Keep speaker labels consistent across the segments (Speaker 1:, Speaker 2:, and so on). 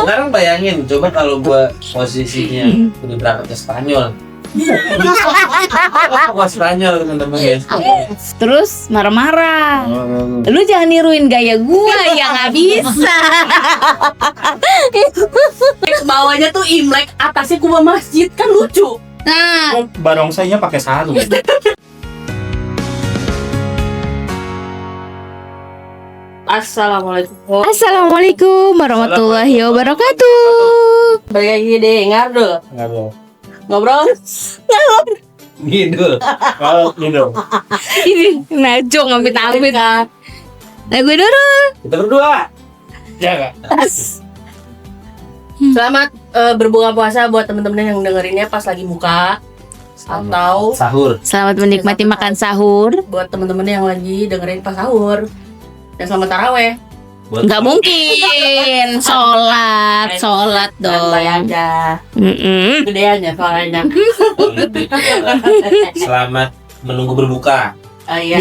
Speaker 1: Sekarang bayangin, coba kalau gua posisinya udah berangkat ke Spanyol. Gua Spanyol teman-teman ya.
Speaker 2: Terus marah-marah. Lu jangan niruin gaya gua ya, nggak bisa.
Speaker 3: Bawahnya tuh Imlek, atasnya kubah masjid, kan lucu.
Speaker 2: Nah,
Speaker 4: Barongsainya pakai sarung.
Speaker 3: Assalamualaikum.
Speaker 2: Assalamualaikum warahmatullahi wabarakatuh.
Speaker 3: Balik lagi deh, Ngardul.
Speaker 4: Ngadu.
Speaker 3: Ngobrol.
Speaker 1: Ngidul.
Speaker 4: Kalau gitu.
Speaker 2: Ini Najong amit-amit. Nah, gue dulu.
Speaker 1: Kita berdua.
Speaker 4: Jaga.
Speaker 3: Selamat berbuka puasa buat temen-temen yang dengerinnya pas lagi buka atau
Speaker 1: Sahur.
Speaker 2: Selamat menikmati makan sahur.
Speaker 3: buat temen-temen yang lagi dengerin pas sahur. Dan selamat taraweh.
Speaker 2: Nggak mungkin. Sholat dong.
Speaker 3: Santai aja. Gedeannya suaranya.
Speaker 1: Selamat menunggu berbuka.
Speaker 3: Iya.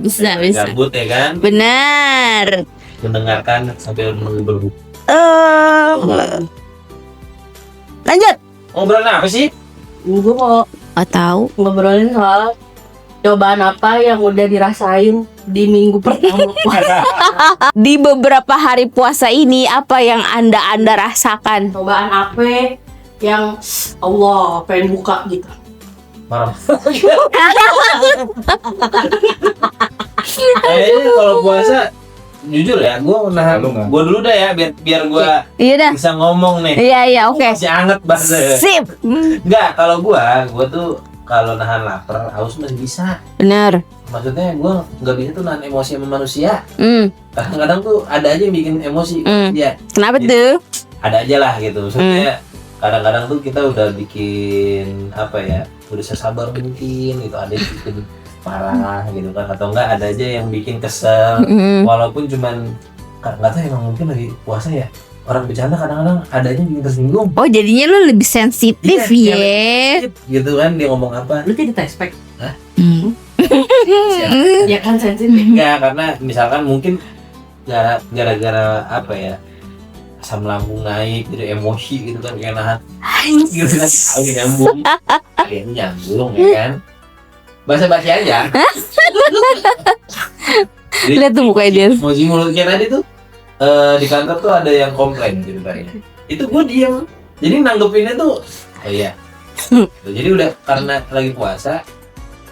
Speaker 2: Bisa.
Speaker 1: Gabut ya kan?
Speaker 2: Benar.
Speaker 1: Mendengarkan sampai menunggu berbuka.
Speaker 2: Lanjut.
Speaker 1: Ngobrol apa sih?
Speaker 3: Gue mau
Speaker 2: Tahu.
Speaker 3: ngobrolin soal cobaan apa yang udah dirasain di minggu pertama puasa.
Speaker 2: Di beberapa hari puasa ini apa yang Anda rasakan?
Speaker 3: Cobaan apa yang Allah pengen buka gitu.
Speaker 1: Marah. Kayaknya kalau puasa jujur ya, gua menahan.
Speaker 4: Lu nggak?
Speaker 1: Gua dulu dah ya, biar gua
Speaker 2: Iya dah.
Speaker 1: bisa ngomong nih.
Speaker 2: Iya, oke.
Speaker 1: Masih anget banget.
Speaker 2: Sip.
Speaker 1: Enggak, kalau gua tuh kalau nahan lapar, haus masih bisa.
Speaker 2: Benar.
Speaker 1: Maksudnya gua nggak bisa tuh nahan emosi sama manusia.
Speaker 2: Hmm.
Speaker 1: Kadang-kadang tuh ada aja yang bikin emosi. Ya,
Speaker 2: Kenapa
Speaker 1: Jadi-
Speaker 2: tuh?
Speaker 1: ada aja lah gitu. Maksudnya kadang-kadang tuh kita udah bikin apa ya, udah sesabar mungkin gitu, ada yang bikin marah gitu kan, atau enggak ada aja yang bikin kesel. Walaupun cuman nggak tahu, emang mungkin lagi puasa ya, orang bercanda kadang-kadang ada aja yang bikin tersinggung.
Speaker 2: Oh, jadinya lu lebih sensitif
Speaker 1: Iya,
Speaker 2: ya.
Speaker 1: Gitu kan, dia ngomong apa?
Speaker 3: Lu jadi tespek.
Speaker 2: Hmm.
Speaker 3: Ya kan sensitif.
Speaker 1: Enggak, karena misalkan mungkin gara-gara apa ya, asam lambung naik, jadi emosi gitu kan, kayak nahan gitu kan, lagi nyambung, kayaknya nyambung ya kan, basa-basi aja. Jadi,
Speaker 2: Lihat tuh mukanya dia.
Speaker 1: emosi mulutnya tadi tuh di kantor tuh ada yang komplain gitu tadi. Itu gue diem, jadi nanggepinnya tuh, oh iya, jadi udah karena lagi puasa,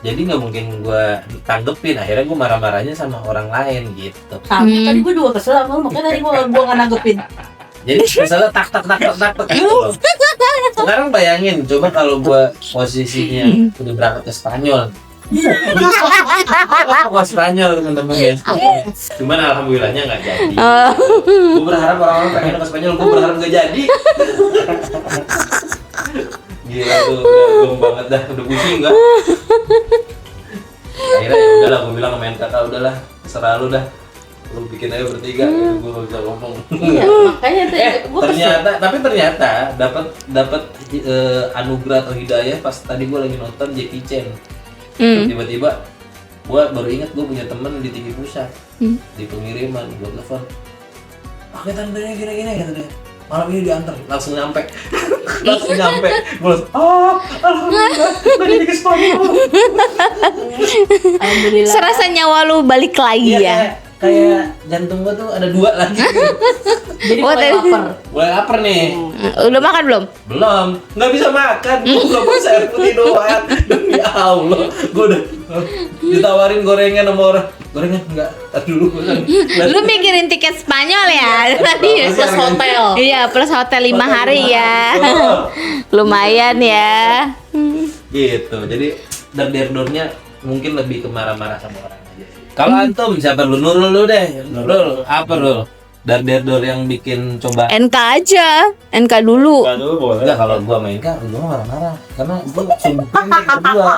Speaker 1: jadi nggak mungkin gue tanggepin, akhirnya gue marah-marahnya sama orang lain gitu.
Speaker 3: Tapi tadi gue juga kesel sama lu, makanya tadi gue nggak nanggepin.
Speaker 1: Jadi misalnya tak gitu loh. Sekarang bayangin, coba kalau gua posisinya udah berangkat ke Spanyol. Gua Spanyol teman-teman ya. Cuman alhamdulillahnya nggak jadi. Gua berharap orang-orang pengen ke Spanyol, gua berharap nggak jadi. Gila tuh, udah belum banget dah, udah pusing nggak? Akhirnya ya udahlah, gua bilang sama kakak, udahlah, terserah lu dah. Lu bikin aja bertiga, gitu, gue gak bisa ngomong.
Speaker 3: Iya, makanya tuh gue kesel.
Speaker 1: ternyata dapat anugerah atau hidayah pas tadi gue lagi nonton Jackie Chan. Tiba-tiba gue baru ingat gue punya temen di TV Pusat, di pengiriman, gue telepon, pakai tandanya gini-gini kata dia, malam ini diantar, langsung nyampe. Gue langsung, alhamdulillah, tadi ke Spanyol.
Speaker 3: Alhamdulillah.
Speaker 2: Serasa nyawa lu balik lagi
Speaker 1: Iya,
Speaker 2: ya.
Speaker 1: kayak jantung gue tuh ada 2 lagi.
Speaker 3: Jadi
Speaker 2: Oh,
Speaker 3: mulai
Speaker 2: tadi-
Speaker 3: lapar.
Speaker 1: Mulai lapar nih.
Speaker 2: Udah makan belum?
Speaker 1: Belum, nggak bisa makan, gue nggak bisa air putih doang. Demi Allah, gue udah ditawarin gorengan sama orang. Gorengan nggak, tar dulu.
Speaker 2: Lu mikirin tiket Spanyol ya tadi?
Speaker 3: Plus hotel.
Speaker 2: Iya, plus hotel 5 hari ya. Lumayan ya.
Speaker 1: Gitu, jadi dor-dornya mungkin lebih ke marah-marah sama orang aja sih. Kalau antum siapa lu? Nurul deh. Nurul, apa Nurul? Dor yang bikin coba.
Speaker 2: NK aja. NK dulu.
Speaker 4: Aduh, boleh.
Speaker 1: Enggak, kalau gua main kan gua marah-marah karena gua sumber kedua.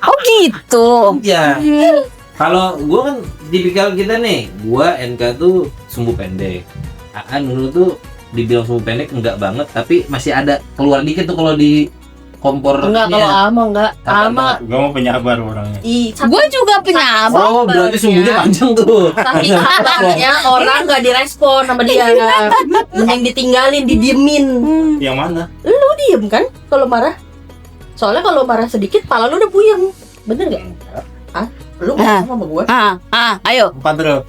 Speaker 2: Oh gitu.
Speaker 1: Iya. Kalau gua kan tipikal kita nih, gua NK tuh sumbu pendek. Aan dulu tuh dibilang sumbu pendek enggak banget, tapi masih ada keluar dikit tuh kalau di kompor.
Speaker 3: Enggak, kalau ama enggak. Ama
Speaker 4: Gue mau penyabar orangnya.
Speaker 2: Gue juga penyabang.
Speaker 1: Oh, berarti sumbunya panjang tuh.
Speaker 3: saking sabarnya orang nggak direspon sama dia. Mending ditinggalin, didiemin.
Speaker 4: Yang mana?
Speaker 3: Lu diem kan kalau marah? Soalnya kalau marah sedikit, pala lu udah puyeng. Bener nggak? Hah? Lu nggak sama gua?
Speaker 2: Ayo.
Speaker 4: Padro.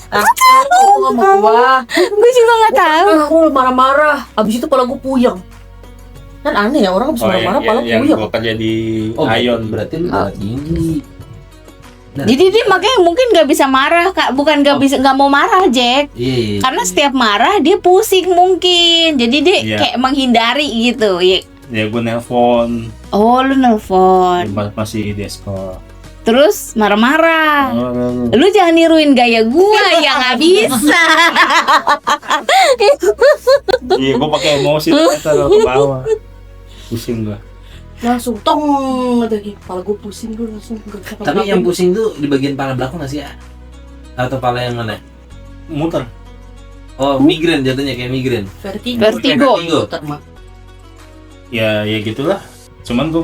Speaker 3: Aku sama gua.
Speaker 2: Gue juga nggak tahu.
Speaker 3: Aku marah-marah. Abis itu pala gua puyeng. Kan aneh ya, orang abis marah-marah pala
Speaker 4: yang
Speaker 3: puyeng.
Speaker 4: gue kerja di
Speaker 1: Oh,
Speaker 4: Ayon.
Speaker 1: berarti lu darah tinggi.
Speaker 2: Jadi dia makanya mungkin nggak bisa marah, Kak. Bukan nggak mau marah, Jack.
Speaker 1: Iya.
Speaker 2: Karena setiap marah dia pusing mungkin. Jadi dia
Speaker 4: Iya.
Speaker 2: kayak menghindari gitu. Ya.
Speaker 4: Ya gue nelpon.
Speaker 2: Oh, lu nelpon.
Speaker 4: Masih di sekolah.
Speaker 2: Terus marah-marah.
Speaker 4: Oh,
Speaker 2: Lu jangan niruin gaya gua ya nggak bisa.
Speaker 4: iya, gue pakai emosi taruh ke bawah. Pusing gue.
Speaker 3: Langsung tong lagi. Pala gua pusing, gua langsung nggak bisa
Speaker 1: Tapi yang pusing tuh di bagian pala belakang nggak sih ya? Atau pala yang mana?
Speaker 4: Muter.
Speaker 1: Oh, migrain jatuhnya kayak migrain.
Speaker 2: Vertigo.
Speaker 4: Ya gitulah. Cuman gue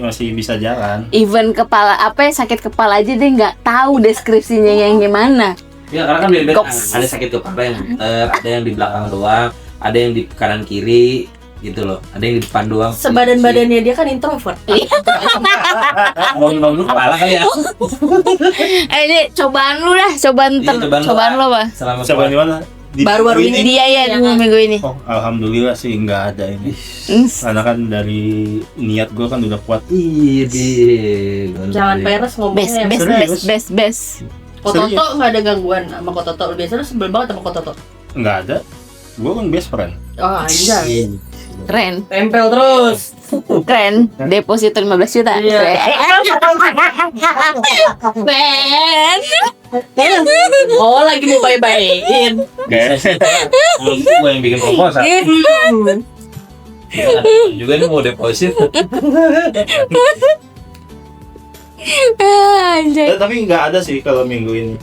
Speaker 4: masih bisa jalan.
Speaker 2: Even kepala sakit kepala aja dia nggak tahu deskripsinya yang gimana.
Speaker 1: Ya karena kan beda-beda.
Speaker 2: Goks.
Speaker 1: Ada sakit kepala yang muter, ada yang di belakang doang, ada yang di kanan kiri gitu loh. Ada yang di depan doang.
Speaker 3: Sebadan-badannya dia kan introvert.
Speaker 1: Mau dulu kepala kali ya.
Speaker 2: Ini cobaan lu dah, cobaan lu apa?
Speaker 1: Selama
Speaker 4: Siapa di mana?
Speaker 3: Baru-baru ini.
Speaker 2: Dia ya
Speaker 3: Iya.
Speaker 2: minggu ini.
Speaker 4: Oh, alhamdulillah sih nggak ada ini. Karena kan dari niat gue kan udah kuat.
Speaker 1: Iya, Bil.
Speaker 3: Jangan peres ngomongnya.
Speaker 2: Best.
Speaker 3: Kototo nggak ada gangguan sama Kototo. Biasanya lu sebel banget sama Kototo.
Speaker 4: Nggak ada. Gue kan best friend.
Speaker 3: Oh anjay.
Speaker 2: Keren.
Speaker 3: Tempel terus.
Speaker 2: Keren. Deposito 15 juta.
Speaker 3: Iya.
Speaker 2: Keren.
Speaker 3: Oh lagi mau baik-baikin.
Speaker 1: Gue yang bikin proposal. Juga nih mau deposit.
Speaker 2: Anjay.
Speaker 4: Tapi nggak ada sih kalau minggu ini.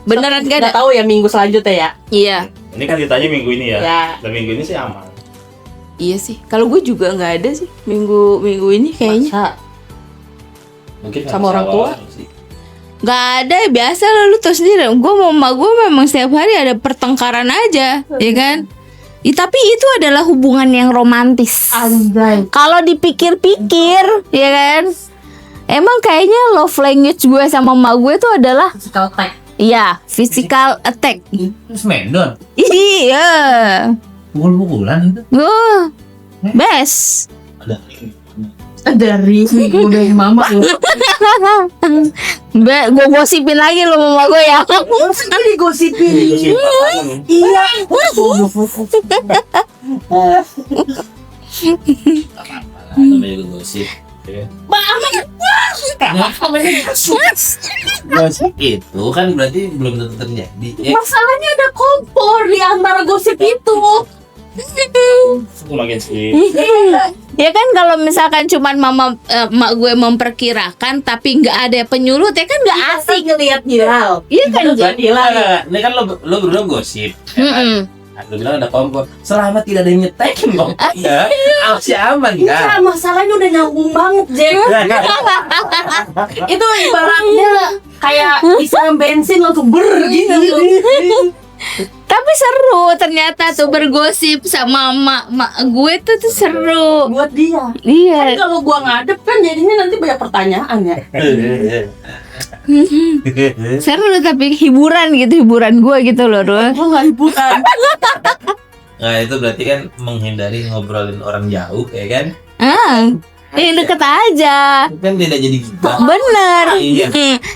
Speaker 2: Beneran gak ada?
Speaker 3: Nggak tahu ya minggu selanjutnya ya.
Speaker 2: Iya.
Speaker 4: Ini kan ditanya minggu ini ya.
Speaker 3: Ya.
Speaker 4: Dan minggu ini sih aman.
Speaker 2: Iya sih. Kalau gue juga nggak ada sih minggu ini kayaknya.
Speaker 3: Masa?
Speaker 1: Mungkin
Speaker 3: Sama orang tua?
Speaker 2: Nggak ada, biasa lah lu tau sendiri. Gue sama emak gue memang setiap hari ada pertengkaran aja, ya kan? Ya, tapi itu adalah hubungan yang romantis.
Speaker 3: Anjay.
Speaker 2: Kalau dipikir-pikir, ya kan? Emang kayaknya love language gue sama emak gue itu adalah
Speaker 3: Physical tag.
Speaker 2: iya, physical attack.
Speaker 1: Terus Mendon.
Speaker 2: Iya.
Speaker 1: Pukul-pukulan itu.
Speaker 2: Best.
Speaker 3: Dari udah mama.
Speaker 2: Gue gosipin lagi lo mama gue ya.
Speaker 3: Kan digosipin. Iya.
Speaker 1: Namanya juga gosip. Gosip itu kan berarti belum tentu terjadi.
Speaker 3: Masalahnya ada kompor di antara gosip itu.
Speaker 4: Makin sih.
Speaker 2: Ya kan kalau misalkan cuman emak gue memperkirakan tapi nggak ada penyulut ya kan nggak asik.
Speaker 3: Ngelihat Hilal.
Speaker 2: Iya kan
Speaker 3: Jadi lah.
Speaker 1: Ini kan lo berdua gosip.
Speaker 2: Mm-mm.
Speaker 1: Lo bilang ada kompor. Selama tidak ada yang nyetekin kompornya, masih aman
Speaker 3: Iya,
Speaker 1: kan?
Speaker 3: masalahnya udah nyambung banget, Jack. Itu ibaratnya kayak isian bensin langsung ber gitu.
Speaker 2: Tapi seru ternyata tuh bergosip sama emak gue tuh seru.
Speaker 3: Buat dia.
Speaker 2: Iya.
Speaker 3: Kan kalau gua ngadep kan jadinya nanti banyak pertanyaan ya.
Speaker 2: Seru tapi hiburan gue gitu loh.
Speaker 3: Gua nggak hiburan.
Speaker 1: Nah itu berarti kan menghindari ngobrolin orang jauh ya kan?
Speaker 2: Yang deket aja.
Speaker 1: Kan tidak jadi gibah.
Speaker 2: Bener.
Speaker 1: Iya.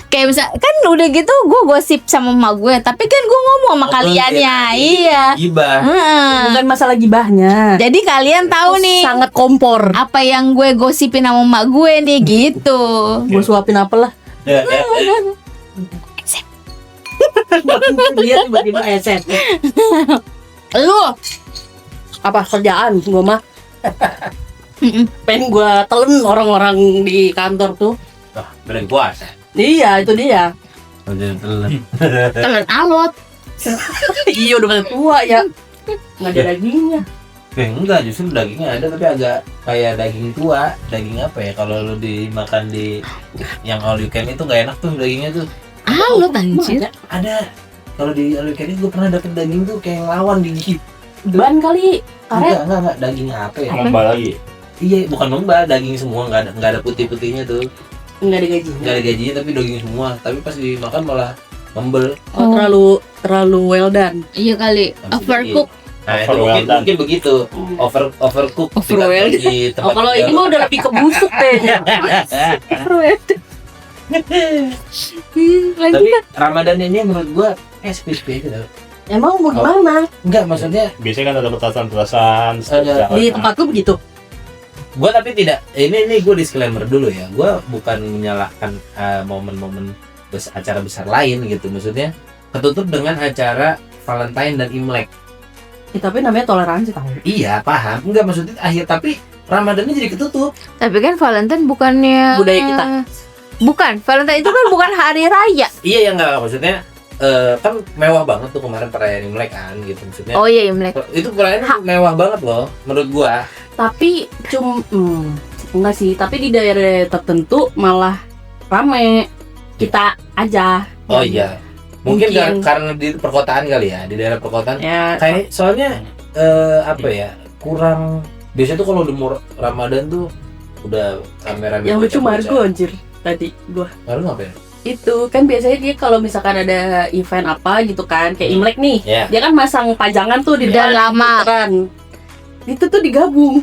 Speaker 2: Kayak misal kan udah gitu gue gosip sama emak gue, tapi kan gue ngomong sama kaliannya. Iya.
Speaker 1: Gibah.
Speaker 3: Bukan masalah gibahnya.
Speaker 2: Jadi kalian tahu nih
Speaker 3: Sangat kompor.
Speaker 2: apa yang gue gosipin sama emak gue nih gitu.
Speaker 3: Gua suapin apalah. Dia tiba-tiba SM. Lu apa kerjaan gua mah? Pengen gua telen orang-orang di kantor tuh.
Speaker 1: Wah, berani puasa.
Speaker 3: Iya, itu dia.
Speaker 2: Telan alot.
Speaker 3: Iya udah pada tua ya. Nggak ada dagingnya.
Speaker 1: Enggak, justru dagingnya ada tapi agak kayak daging tua. Daging apa ya? Kalau lu dimakan di yang all you can itu nggak enak tuh dagingnya tuh.
Speaker 2: Lu anjir.
Speaker 1: Ada. Kalau di all you can itu gue pernah dapet daging tuh kayak ngelawan digigit.
Speaker 3: Ban kali, karet.
Speaker 1: Enggak, daging apa ya?
Speaker 4: Lomba lagi.
Speaker 1: Iya, bukan lomba, daging semua, nggak ada putih-putihnya tuh.
Speaker 3: Nggak ada gajinya.
Speaker 1: Nggak ada gajinya tapi daging semua. Tapi pas dimakan malah membel.
Speaker 3: Oh, terlalu well done.
Speaker 2: Iya kali, overcook.
Speaker 1: Nah, itu
Speaker 4: Overwhelmed.
Speaker 1: mungkin begitu. Overcook.
Speaker 2: Overwhelmed.
Speaker 1: Di tempat
Speaker 3: Kalau ini mah udah lebih ke busuk kayaknya.
Speaker 1: Tapi Ramadan ini menurut gua sepi-sepi aja.
Speaker 3: Emang mau gimana?
Speaker 1: Enggak, maksudnya
Speaker 4: Biasanya kan ada petasan-petasan.
Speaker 1: Ada.
Speaker 3: Di tempat lu begitu?
Speaker 1: gua tapi tidak. Ini gua disclaimer dulu ya. Gua bukan menyalahkan momen-momen acara besar lain gitu. Maksudnya ketutup dengan acara Valentine dan Imlek.
Speaker 3: Ya, tapi namanya toleransi tahu.
Speaker 1: Iya, paham. Enggak, maksudnya akhir tapi Ramadannya jadi ketutup.
Speaker 2: Tapi kan Valentine bukannya
Speaker 3: Budaya kita.
Speaker 2: Bukan, Valentine itu kan bukan hari raya.
Speaker 1: Iya, ya enggak maksudnya kan mewah banget tuh kemarin perayaan Imlek kan gitu maksudnya.
Speaker 2: Oh iya, Imlek.
Speaker 1: Itu perayaan mewah banget loh menurut gua.
Speaker 3: Tapi enggak sih, tapi di daerah tertentu malah rame. Kita aja.
Speaker 1: Oh iya. Mungkin
Speaker 3: Mungkin.
Speaker 1: karena di perkotaan kali ya, di daerah perkotaan.
Speaker 3: Ya,
Speaker 1: Kayak soalnya apa ya? Kurang biasanya tuh kalau udah mau Ramadan tuh udah rame-rame.
Speaker 3: yang lucu
Speaker 1: bocah-bocah.
Speaker 3: Margo anjir tadi gua.
Speaker 1: Baru ngapain?
Speaker 3: Itu kan biasanya dia kalau misalkan ada event apa gitu kan, kayak Imlek nih,
Speaker 1: Ya.
Speaker 3: dia kan masang pajangan tuh di
Speaker 2: Udah
Speaker 3: depan
Speaker 2: lama.
Speaker 3: puteran. Itu tuh digabung.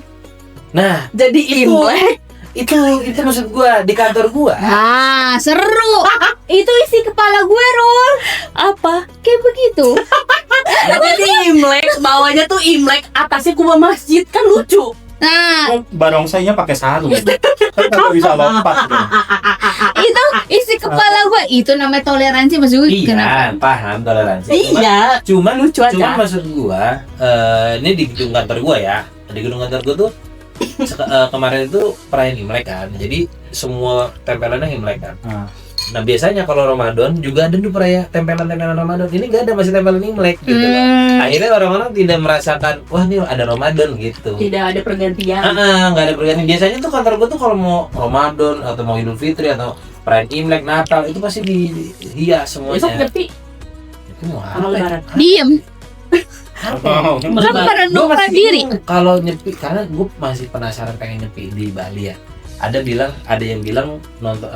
Speaker 1: Nah,
Speaker 3: Jadi
Speaker 1: Itu.
Speaker 3: Imlek.
Speaker 1: itu maksud gua di kantor gua.
Speaker 2: Ah, seru. Itu isi kepala gue, Rul.
Speaker 3: Apa?
Speaker 2: Kayak begitu.
Speaker 3: Jadi Imlek, bawahnya tuh Imlek, atasnya kubah masjid, kan lucu.
Speaker 2: Nah,
Speaker 4: Barongsainya pakai sarung. Kan nggak bisa lompat. Gitu.
Speaker 2: itu isi kepala gue. Itu namanya toleransi, maksud gue.
Speaker 1: Iya, paham toleransi.
Speaker 3: Iya.
Speaker 1: Cuman
Speaker 3: Lucu aja.
Speaker 1: Cuman maksud gua ini di gedung kantor gua ya. Di gedung kantor gua tuh kemarin itu perayaan Imlek kan. Jadi semua tempelannya Imlek kan. Nah biasanya kalau Ramadan juga ada tuh tempelan-tempelan Ramadan. Ini nggak ada, masih tempelan Imlek gitu loh. Akhirnya orang-orang tidak merasakan wah ini ada Ramadan gitu.
Speaker 3: Tidak ada pergantian.
Speaker 1: Nggak ada pergantian. Biasanya tuh kantor gua tuh kalau mau Ramadan atau mau Idul Fitri atau perayaan Imlek, Natal itu pasti dihias
Speaker 3: Besok
Speaker 1: semuanya.
Speaker 3: nyepi
Speaker 1: Itu mau
Speaker 3: sama
Speaker 1: apa ya?
Speaker 3: lebaran.
Speaker 2: Diem.
Speaker 4: Oh.
Speaker 2: Kan
Speaker 3: Lebaran.
Speaker 2: merenungkan
Speaker 1: masih
Speaker 2: diri.
Speaker 1: bingung kalau nyepi, karena gue masih penasaran pengen nyepi di Bali ya. Ada yang bilang nonton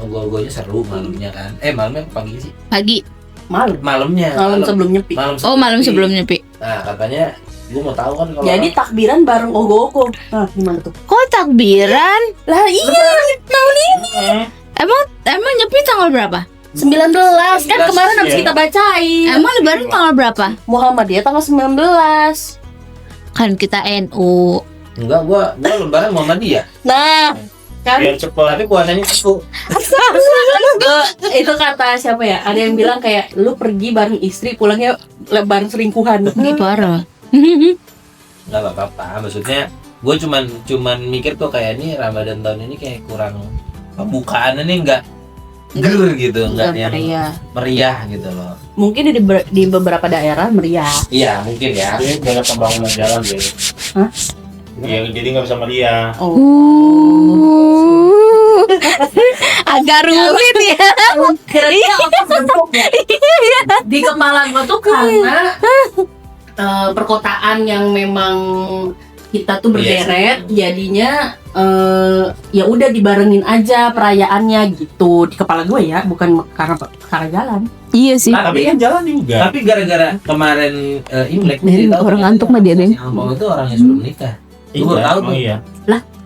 Speaker 1: ogoh-ogohnya seru malamnya kan. Malamnya apa pagi sih?
Speaker 2: Pagi.
Speaker 1: Malamnya.
Speaker 3: Malam sebelum nyepi.
Speaker 2: Oh, malam sebelum nyepi.
Speaker 1: Nah, katanya gue mau tahu kan kalau
Speaker 3: Jadi takbiran bareng ogoh-ogoh. Nah, gimana tuh?
Speaker 2: Kok takbiran?
Speaker 3: Lah iya, tahun ini
Speaker 2: Emang nyepi tanggal berapa?
Speaker 3: 19 kan kemarin habis
Speaker 4: ya.
Speaker 3: kita bacain.
Speaker 2: Emang lebaran tanggal berapa?
Speaker 3: Muhammadiyah tanggal 19.
Speaker 2: Kan kita NU.
Speaker 1: enggak, gue lebaran Muhammadiyah.
Speaker 3: Nah, kan
Speaker 4: Biar cepet.
Speaker 1: Tapi puasanya aku.
Speaker 3: itu kata siapa ya? Ada yang bilang kayak lu pergi bareng istri, pulangnya bareng selingkuhan.
Speaker 2: Ini parah.
Speaker 1: Enggak apa-apa. Maksudnya gue cuman mikir tuh kayak ini Ramadan tahun ini kayak kurang pembukaannya nih enggak ger gitu, enggak yang meriah gitu loh.
Speaker 3: Mungkin di beberapa daerah meriah.
Speaker 1: Iya, mungkin ya.
Speaker 4: Ini banyak pembangunan jalan deh.
Speaker 3: Hah?
Speaker 4: Iya, jadi nggak bisa melihat.
Speaker 2: Agak rumit ya.
Speaker 3: Kira-kira apa bentuknya? Di kepala gua tuh karena perkotaan yang memang kita tuh berderet, jadinya ya udah dibarengin aja perayaannya gitu di kepala gue ya, bukan karena jalan.
Speaker 2: Iya sih.
Speaker 4: Tapi kan jalan juga.
Speaker 1: Tapi gara-gara kemarin Imlek
Speaker 2: Dari
Speaker 1: cerita
Speaker 2: orang
Speaker 1: ternyata
Speaker 2: ngantuk mah dia, Den.
Speaker 1: si Ampau itu orangnya sebelum nikah. Gue baru tahu tuh.
Speaker 4: Iya.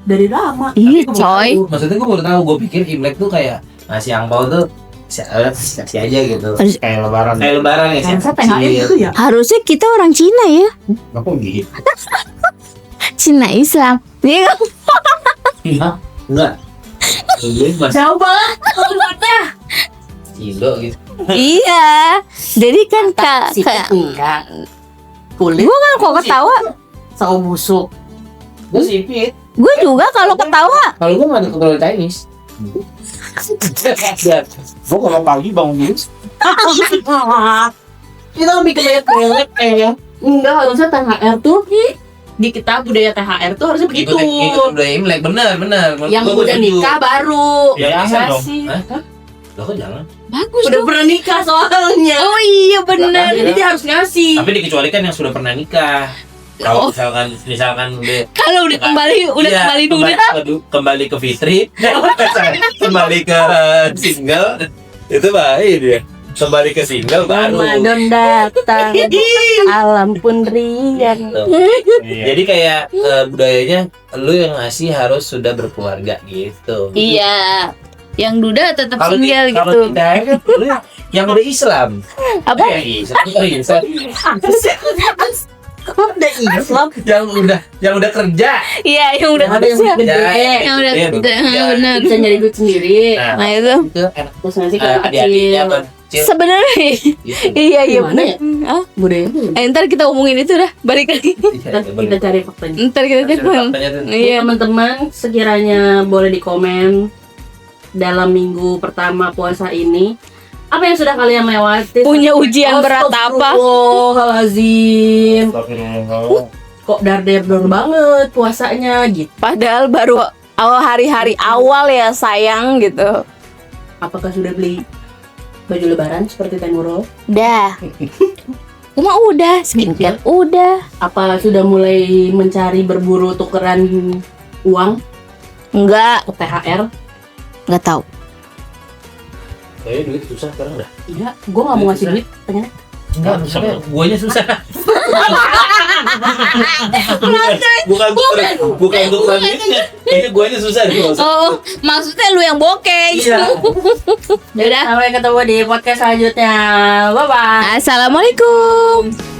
Speaker 3: Dari lama.
Speaker 2: Iya,
Speaker 1: Tapi gua baru
Speaker 2: coy.
Speaker 1: tahu. Maksudnya gue baru tahu. Gue pikir Imlek tuh kayak ngasih Ampau tuh si aja gitu.
Speaker 4: Kayak lebaran.
Speaker 1: Kayak lebaran ya.
Speaker 3: Saya THR gitu ya.
Speaker 2: Harusnya kita orang Cina ya.
Speaker 4: Apa gitu?
Speaker 2: Cina Islam. Iya kan?
Speaker 1: Hah? Enggak. Iya, Mas
Speaker 3: Jauh banget. Kalimatnya.
Speaker 1: Indo gitu.
Speaker 2: Iya. Jadi kan
Speaker 3: Sipit enggak. Kulit
Speaker 2: gue kan kok ketawa,
Speaker 3: sawo busuk.
Speaker 1: Gue sipit.
Speaker 2: gue juga kalau ketawa.
Speaker 1: Kalau gue nggak ada keturunan Chinese.
Speaker 4: Gue kalau pagi bangun dulu.
Speaker 3: Kita bikin lihat ya. Enggak, harusnya THR tuh di kita budaya THR tuh harusnya begitu.
Speaker 1: Ikut budaya Imlek, benar.
Speaker 3: Yang
Speaker 1: Gua
Speaker 3: udah
Speaker 1: setuju.
Speaker 3: nikah baru.
Speaker 4: Ya, bisa dong.
Speaker 3: sih.
Speaker 1: Hah? Lah kok jangan?
Speaker 2: Bagus
Speaker 3: Udah
Speaker 2: tuh.
Speaker 3: pernah nikah soalnya.
Speaker 2: Oh iya benar.
Speaker 3: Jadi dia harus ngasih.
Speaker 1: Tapi dikecualikan yang sudah pernah nikah. Kalau misalkan udah
Speaker 2: Kalau udah kembali
Speaker 1: Iya,
Speaker 2: kembali duda.
Speaker 1: kembali ke Fitri, kembali ke single, itu baik dia. Kembali ke single baru.
Speaker 3: Ramadan datang, alam pun riang.
Speaker 1: Tuh. Jadi kayak budayanya lu yang ngasih harus sudah berkeluarga gitu.
Speaker 2: Iya. Yang duda tetap
Speaker 1: Kalau di-
Speaker 2: single
Speaker 1: kalau
Speaker 2: gitu.
Speaker 1: kita kan lu yang udah Islam.
Speaker 2: Apa?
Speaker 1: Yang Islam.
Speaker 3: Kok udah Islam?
Speaker 1: yang udah kerja.
Speaker 2: Iya, yang udah
Speaker 3: Ada yang
Speaker 2: kerja.
Speaker 3: gede.
Speaker 2: Yang udah
Speaker 1: Iya,
Speaker 2: kerja.
Speaker 1: iya.
Speaker 2: Benar.
Speaker 3: Bisa nyari duit sendiri.
Speaker 1: Nah,
Speaker 2: Nah, itu
Speaker 1: itu enak.
Speaker 3: Terus ngasih ke
Speaker 1: Adik-adiknya
Speaker 3: kecil.
Speaker 1: kecil.
Speaker 2: sebenarnya
Speaker 1: Gitu.
Speaker 2: iya
Speaker 3: Gimana
Speaker 2: benar.
Speaker 3: ya?
Speaker 2: Ah,
Speaker 3: Budaya.
Speaker 2: ntar kita omongin itu dah, balik lagi.
Speaker 1: Iya,
Speaker 3: Kita cari faktanya.
Speaker 2: Ntar kita cek.
Speaker 1: Faktanya tuh.
Speaker 2: Iya.
Speaker 3: Teman-teman sekiranya boleh di komen dalam minggu pertama puasa ini apa yang sudah kalian lewati?
Speaker 2: Punya ujian berat apa?
Speaker 3: Astagfirullahaladzim. Kok dar-dar banget puasanya gitu.
Speaker 2: Padahal baru awal hari-hari awal ya sayang gitu.
Speaker 3: Apakah sudah beli baju lebaran seperti Teh Nurul?
Speaker 2: Udah. Cuma udah, skincare udah.
Speaker 3: Apa sudah mulai mencari berburu tukeran uang
Speaker 2: Enggak,
Speaker 3: ke THR?
Speaker 2: enggak tahu.
Speaker 1: Kayaknya duit susah sekarang dah.
Speaker 3: Iya, gue nggak mau ngasih duit, pengen.
Speaker 1: Enggak, misalnya guanya susah. bukan untuk lanjutnya. Kayaknya guanya susah nih.
Speaker 2: Oh, maksudnya lu yang bokeh.
Speaker 1: Iya.
Speaker 2: Udah.
Speaker 3: Sampai ketemu di podcast selanjutnya. Bye bye.
Speaker 2: Assalamualaikum.